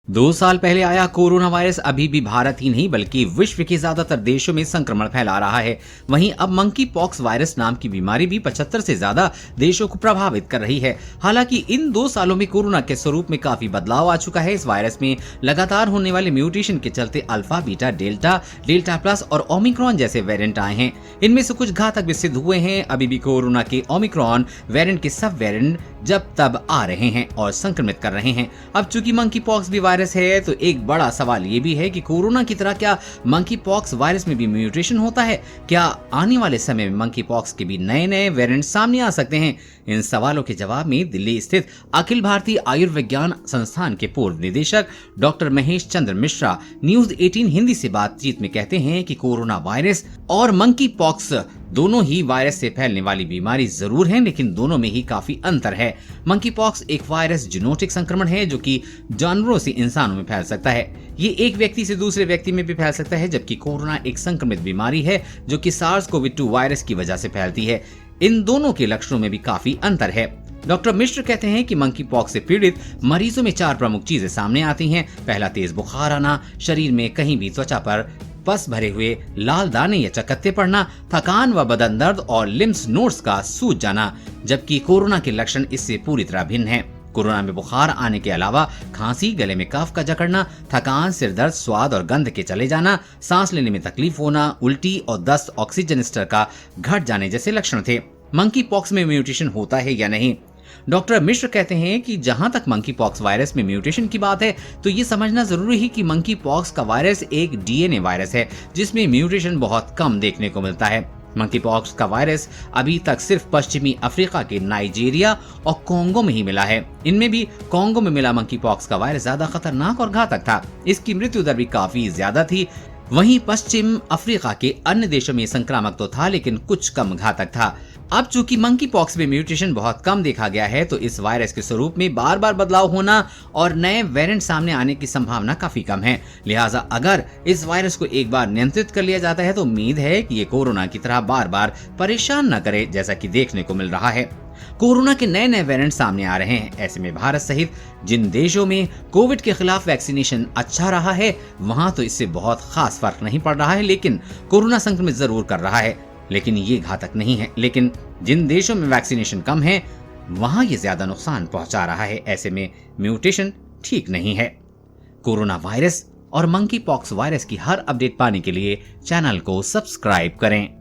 2 साल पहले आया कोरोना वायरस अभी भी भारत ही नहीं बल्कि विश्व के ज्यादातर देशों में संक्रमण फैला रहा है। वहीं अब मंकी पॉक्स वायरस नाम की बीमारी भी 75 से ज्यादा देशों को प्रभावित कर रही है। हालांकि इन 2 सालों में कोरोना के स्वरूप में काफी बदलाव आ चुका है। इस वायरस में लगातार होने वाले म्यूटेशन के चलते अल्फा, बीटा, डेल्टा प्लस और ओमिक्रॉन जैसे वेरिएंट आए हैं। इनमें से कुछ घातक भी सिद्ध हुए हैं। अभी भी कोरोना के ओमिक्रॉन वेरिएंट के सब वेरिएंट जब तब आ रहे हैं और संक्रमित कर रहे हैं। अब चूंकि मंकी पॉक्स भी वायरस है तो एक बड़ा सवाल ये भी है कि कोरोना की तरह क्या मंकी पॉक्स वायरस में भी म्यूटेशन होता है? क्या आने वाले समय में मंकी पॉक्स के भी नए वेरिएंट सामने आ सकते हैं? इन सवालों के जवाब में दिल्ली स्थित अखिल भारतीय आयुर्विज्ञान संस्थान के पूर्व निदेशक डॉक्टर महेश चंद्र मिश्रा न्यूज 18 हिंदी से बातचीत में कहते हैं कि कोरोना वायरस और मंकी पॉक्स दोनों ही वायरस से फैलने वाली बीमारी जरूर हैं, लेकिन दोनों में ही काफी अंतर है। मंकी पॉक्स एक वायरस जीनोटिक संक्रमण है जो कि जानवरों से इंसानों में फैल सकता है। ये एक व्यक्ति से दूसरे व्यक्ति में भी फैल सकता है, जबकि कोरोना एक संक्रमित बीमारी है जो कि SARS-CoV-2 वायरस की वजह से फैलती है। इन दोनों के लक्षणों में भी काफी अंतर है। डॉक्टर मिश्र कहते हैं कि मंकी पॉक्स से पीड़ित मरीजों में 4 प्रमुख चीजें सामने आती हैं। पहला, तेज बुखार आना, शरीर में कहीं भी त्वचा पर पस भरे हुए लाल दाने या चकत्ते पड़ना, थकान व बदन दर्द और लिम्स नोड्स का सूज जाना, जबकि कोरोना के लक्षण इससे पूरी तरह भिन्न हैं। कोरोना में बुखार आने के अलावा खांसी, गले में कफ का जकड़ना, थकान, सिर दर्द, स्वाद और गंध के चले जाना, सांस लेने में तकलीफ होना, उल्टी और दस्त, ऑक्सीजन स्तर का घट जाने जैसे लक्षण थे। मंकी पॉक्स में म्यूटेशन होता है या नहीं? डॉक्टर मिश्र कहते हैं कि जहां तक मंकी पॉक्स वायरस में म्यूटेशन की बात है तो ये समझना जरूरी है कि मंकी पॉक्स का वायरस एक डीएनए वायरस है जिसमें म्यूटेशन बहुत कम देखने को मिलता है। मंकी पॉक्स का वायरस अभी तक सिर्फ पश्चिमी अफ्रीका के नाइजीरिया और कोंगो में ही मिला है। इनमें भी कोंगो में मिला मंकी पॉक्स का वायरस ज्यादा खतरनाक और घातक था। इसकी मृत्यु दर भी काफी ज्यादा थी। वहीं पश्चिम अफ्रीका के अन्य देशों में संक्रामक तो था लेकिन कुछ कम घातक था। अब चूंकि मंकी पॉक्स में म्यूटेशन बहुत कम देखा गया है तो इस वायरस के स्वरूप में बार बार बदलाव होना और नए वेरिएंट सामने आने की संभावना काफी कम है। लिहाजा अगर इस वायरस को एक बार नियंत्रित कर लिया जाता है तो उम्मीद है कि ये कोरोना की तरह बार बार परेशान न करे, जैसा कि देखने को मिल रहा है। कोरोना के नए वेरिएंट सामने आ रहे हैं। ऐसे में भारत सहित जिन देशों में कोविड के खिलाफ वैक्सीनेशन अच्छा रहा है वहां तो इससे बहुत खास फर्क नहीं पड़ रहा है, लेकिन कोरोना संक्रमित जरूर कर रहा है, लेकिन ये घातक नहीं है। लेकिन जिन देशों में वैक्सीनेशन कम है वहां ये ज्यादा नुकसान पहुंचा रहा है। ऐसे में म्यूटेशन ठीक नहीं है। कोरोना वायरस और मंकी पॉक्स वायरस की हर अपडेट पाने के लिए चैनल को सब्सक्राइब करें।